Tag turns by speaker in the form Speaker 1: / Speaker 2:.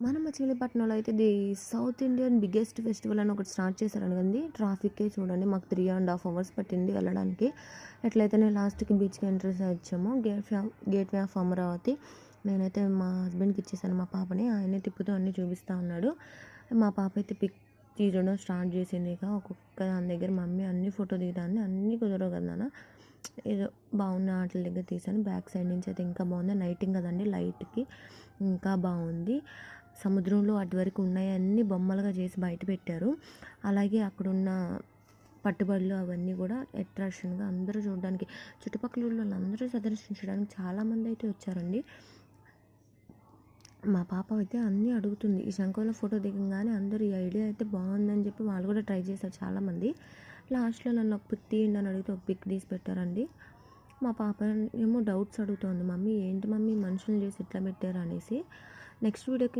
Speaker 1: మన మచిలీపట్నంలో అయితే సౌత్ ఇండియన్ బిగ్గెస్ట్ ఫెస్టివల్ అని ఒకటి స్టార్ట్ చేశారని కండి. ట్రాఫిక్కే చూడండి, మాకు 3.5 అవర్స్ పట్టింది వెళ్ళడానికి. ఎట్లయితేనే లాస్ట్కి బీచ్కి ఎంట్రన్స్ వచ్చాము. Gateway of Amaravati. నేనైతే మా హస్బెండ్కి ఇచ్చేసాను మా పాపని. ఆయనే తిప్పుతూ అన్నీ చూపిస్తూ ఉన్నాడు. మా పాప అయితే పిక్ తీయడం స్టార్ట్ చేసింది. ఇక ఒక్కొక్క దాని దగ్గర మమ్మీ అన్ని ఫోటో దిగుతాను, అన్నీ కుదరవు కదా నాన్న, ఏదో బాగున్న వాటి దగ్గర తీసాను. బ్యాక్ సైడ్ నుంచి అయితే ఇంకా బాగుంది. లైటింగ్ కదండి, లైట్కి ఇంకా బాగుంది. సముద్రంలో అటు వరకు ఉన్నాయన్నీ బొమ్మలుగా చేసి బయట పెట్టారు. అలాగే అక్కడున్న పట్టుబడులు అవన్నీ కూడా అట్రాక్షన్గా అందరూ చూడడానికి, చుట్టుపక్కల వాళ్ళందరూ సందర్శించడానికి చాలామంది అయితే వచ్చారండి. మా పాప అయితే అన్నీ అడుగుతుంది. ఈ శంఖంలో ఫోటో దిగంగానే అందరూ ఈ ఐడియా అయితే బాగుందని చెప్పి వాళ్ళు కూడా ట్రై చేశారు చాలామంది. లాస్ట్లో నన్ను ఒక పిక్ తీయండి అని అడిగితే ఒక పిక్ తీసి పెట్టారండి. మా పాప ఏమో డౌట్స్ అడుగుతోంది, మమ్మీ ఏంటి మమ్మీ మనుషులు చేసి ఇట్లా పెట్టారు అనేసి. నెక్స్ట్ వీడియోకి